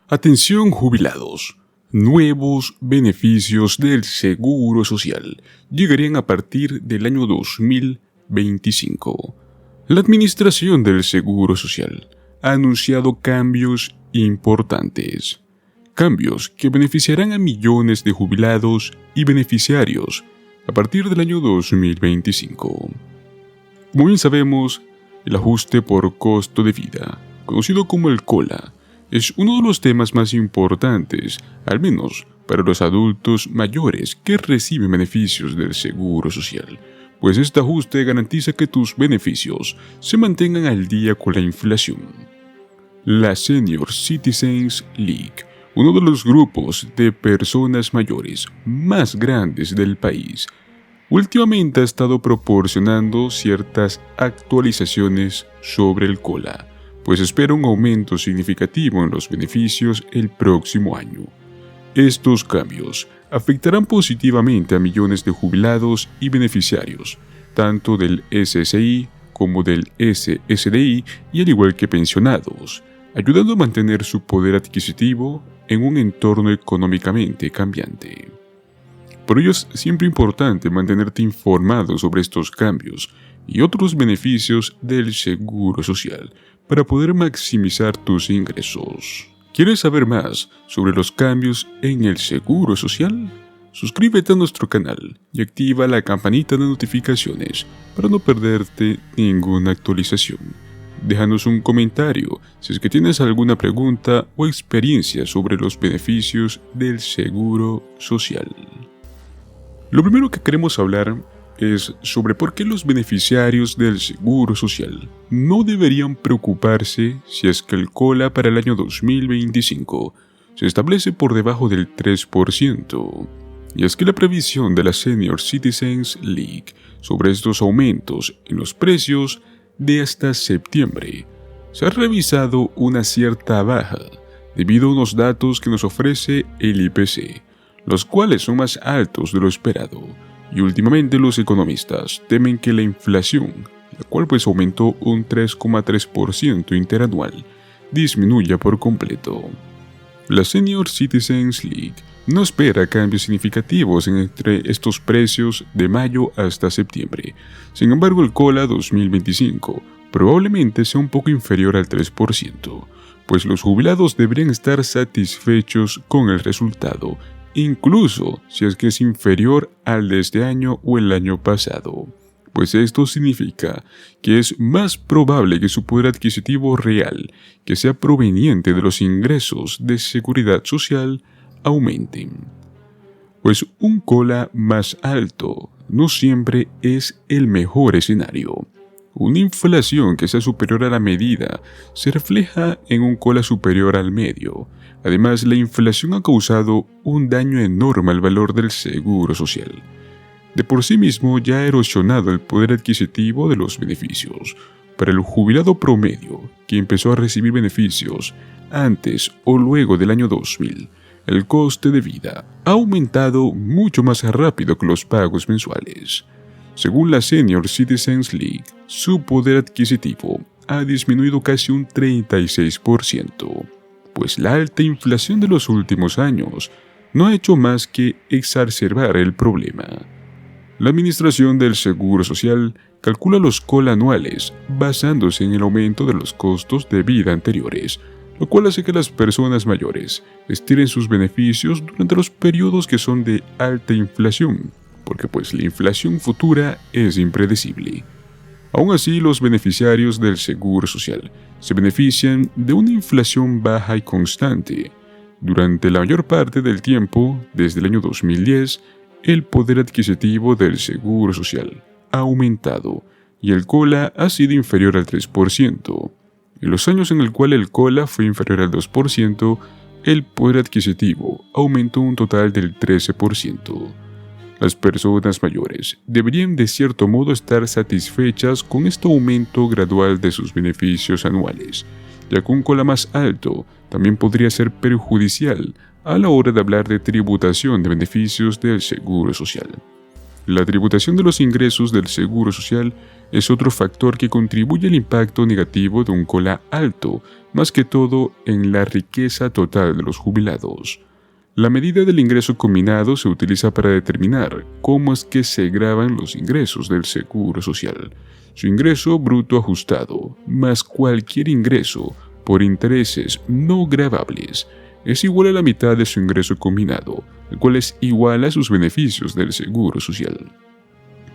Atención jubilados. Nuevos beneficios del Seguro Social llegarían a partir del año 2025. La Administración del Seguro Social ha anunciado cambios importantes. Cambios que beneficiarán a millones de jubilados y beneficiarios a partir del año 2025. Como bien sabemos, el ajuste por costo de vida, conocido como el COLA, es uno de los temas más importantes, al menos para los adultos mayores que reciben beneficios del Seguro Social, pues este ajuste garantiza que tus beneficios se mantengan al día con la inflación. La Senior Citizens League, uno de los grupos de personas mayores más grandes del país, últimamente ha estado proporcionando ciertas actualizaciones sobre el COLA, pues espera un aumento significativo en los beneficios el próximo año. Estos cambios afectarán positivamente a millones de jubilados y beneficiarios, tanto del SSI como del SSDI y al igual que pensionados, ayudando a mantener su poder adquisitivo en un entorno económicamente cambiante. Por ello es siempre importante mantenerte informado sobre estos cambios y otros beneficios del Seguro Social para poder maximizar tus ingresos. ¿Quieres saber más sobre los cambios en el Seguro Social? Suscríbete a nuestro canal y activa la campanita de notificaciones para no perderte ninguna actualización. Déjanos un comentario si es que tienes alguna pregunta o experiencia sobre los beneficios del Seguro Social. Lo primero que queremos hablar es sobre por qué los beneficiarios del Seguro Social no deberían preocuparse si es que el COLA para el año 2025 se establece por debajo del 3%. Y es que la previsión de la Senior Citizens League sobre estos aumentos en los precios de hasta septiembre se ha revisado una cierta baja debido a unos datos que nos ofrece el IPC, los cuales son más altos de lo esperado. Y últimamente los economistas temen que la inflación, la cual aumentó un 3,3% interanual, disminuya por completo. La Senior Citizens League no espera cambios significativos entre estos precios de mayo hasta septiembre. Sin embargo, el COLA 2025 probablemente sea un poco inferior al 3%, pues los jubilados deberían estar satisfechos con el resultado, incluso si es que es inferior al de este año o el año pasado, pues esto significa que es más probable que su poder adquisitivo real, que sea proveniente de los ingresos de seguridad social, aumenten. Pues un COLA más alto no siempre es el mejor escenario. Una inflación que sea superior a la medida se refleja en un COLA superior al medio. Además, la inflación ha causado un daño enorme al valor del Seguro Social. De por sí mismo ya ha erosionado el poder adquisitivo de los beneficios. Para el jubilado promedio, que empezó a recibir beneficios antes o luego del año 2000, el coste de vida ha aumentado mucho más rápido que los pagos mensuales. Según la Senior Citizens League, su poder adquisitivo ha disminuido casi un 36%, pues la alta inflación de los últimos años no ha hecho más que exacerbar el problema. La Administración del Seguro Social calcula los COLA anuales basándose en el aumento de los costos de vida anteriores, lo cual hace que las personas mayores estiren sus beneficios durante los periodos que son de alta inflación, porque la inflación futura es impredecible. Aún así, los beneficiarios del Seguro Social se benefician de una inflación baja y constante. Durante la mayor parte del tiempo, desde el año 2010, el poder adquisitivo del Seguro Social ha aumentado y el COLA ha sido inferior al 3%. En los años en el cual el COLA fue inferior al 2%, el poder adquisitivo aumentó un total del 13%. Las personas mayores deberían de cierto modo estar satisfechas con este aumento gradual de sus beneficios anuales, ya que un COLA más alto también podría ser perjudicial a la hora de hablar de tributación de beneficios del Seguro Social. La tributación de los ingresos del Seguro Social es otro factor que contribuye al impacto negativo de un COLA alto, más que todo en la riqueza total de los jubilados. La medida del ingreso combinado se utiliza para determinar cómo es que se gravan los ingresos del Seguro Social. Su ingreso bruto ajustado, más cualquier ingreso por intereses no gravables, es igual a la mitad de su ingreso combinado, el cual es igual a sus beneficios del Seguro Social.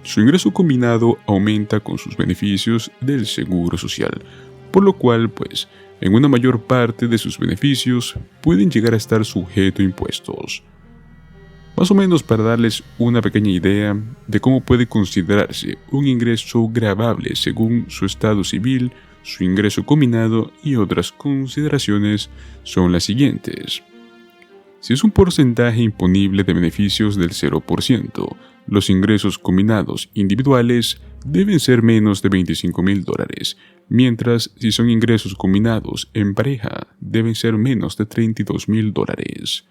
Su ingreso combinado aumenta con sus beneficios del Seguro Social, por lo cual, en una mayor parte de sus beneficios pueden llegar a estar sujetos a impuestos. Más o menos para darles una pequeña idea de cómo puede considerarse un ingreso gravable según su estado civil, su ingreso combinado y otras consideraciones son las siguientes. Si es un porcentaje imponible de beneficios del 0%, los ingresos combinados individuales deben ser menos de $25,000, mientras si son ingresos combinados en pareja deben ser menos de $32,000.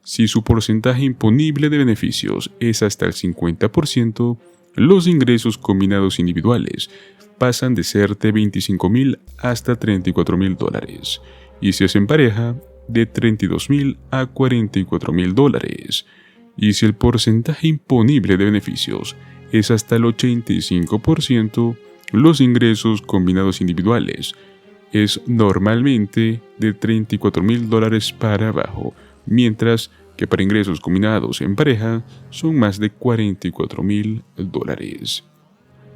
Si su porcentaje imponible de beneficios es hasta el 50%, los ingresos combinados individuales pasan de ser de $25,000 hasta $34,000, y si es en pareja, de $32,000 a $44,000. Y si el porcentaje imponible de beneficios es hasta el 85%, los ingresos combinados individuales es normalmente de $34,000 para abajo, mientras que para ingresos combinados en pareja son más de $44,000.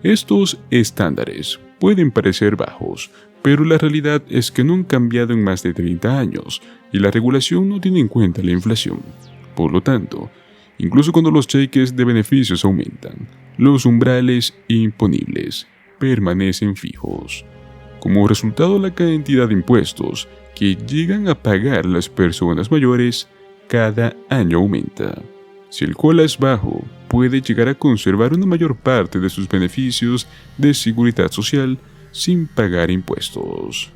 Estos estándares pueden parecer bajos, pero la realidad es que no han cambiado en más de 30 años y la regulación no tiene en cuenta la inflación. Por lo tanto, incluso cuando los cheques de beneficios aumentan, los umbrales imponibles permanecen fijos. Como resultado, la cantidad de impuestos que llegan a pagar las personas mayores cada año aumenta. Si el COLA es bajo, puede llegar a conservar una mayor parte de sus beneficios de seguridad social sin pagar impuestos.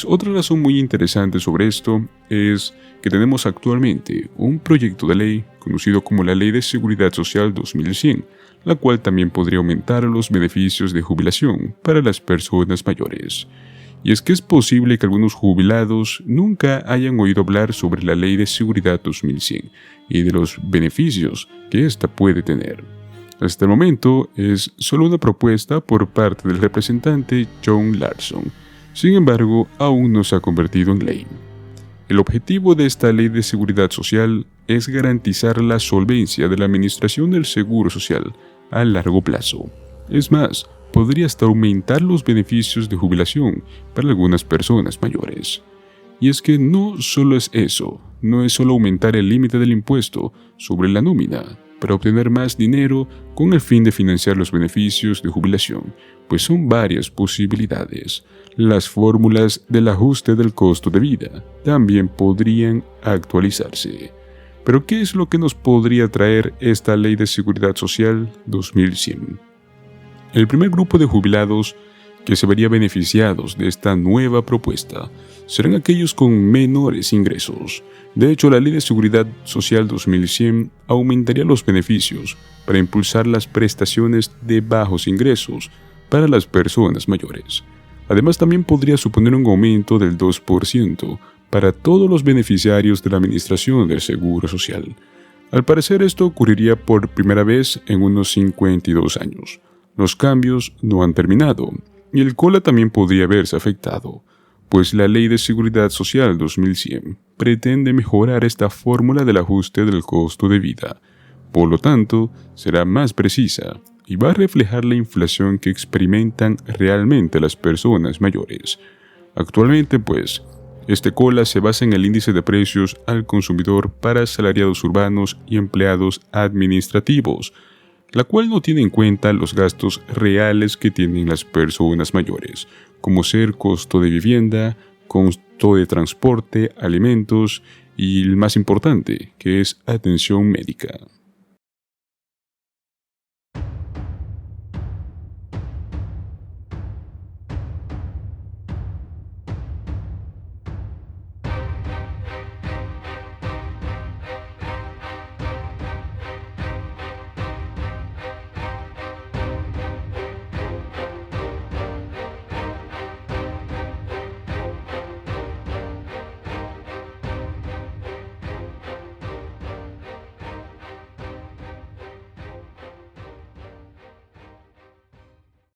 Otra razón muy interesante sobre esto es que tenemos actualmente un proyecto de ley conocido como la Ley de Seguridad Social 2100, la cual también podría aumentar los beneficios de jubilación para las personas mayores. Y es que es posible que algunos jubilados nunca hayan oído hablar sobre la Ley de Seguridad 2100 y de los beneficios que ésta puede tener. Hasta el momento es solo una propuesta por parte del representante John Larson. Sin embargo, aún no se ha convertido en ley. El objetivo de esta Ley de Seguridad Social es garantizar la solvencia de la administración del Seguro Social a largo plazo. Es más, podría hasta aumentar los beneficios de jubilación para algunas personas mayores. Y es que no solo es eso, no es solo aumentar el límite del impuesto sobre la nómina para obtener más dinero con el fin de financiar los beneficios de jubilación, pues son varias posibilidades. Las fórmulas del ajuste del costo de vida también podrían actualizarse. Pero ¿qué es lo que nos podría traer esta Ley de Seguridad Social 2100? El primer grupo de jubilados que se vería beneficiados de esta nueva propuesta serán aquellos con menores ingresos. De hecho, la Ley de Seguridad Social 2100 aumentaría los beneficios para impulsar las prestaciones de bajos ingresos para las personas mayores. Además, también podría suponer un aumento del 2% para todos los beneficiarios de la Administración del Seguro Social. Al parecer, esto ocurriría por primera vez en unos 52 años. Los cambios no han terminado, y el COLA también podría verse afectado, pues la Ley de Seguridad Social 2100 pretende mejorar esta fórmula del ajuste del costo de vida. Por lo tanto, será más precisa y va a reflejar la inflación que experimentan realmente las personas mayores. Actualmente, este COLA se basa en el índice de precios al consumidor para asalariados urbanos y empleados administrativos, la cual no tiene en cuenta los gastos reales que tienen las personas mayores, como ser costo de vivienda, costo de transporte, alimentos y el más importante, que es atención médica.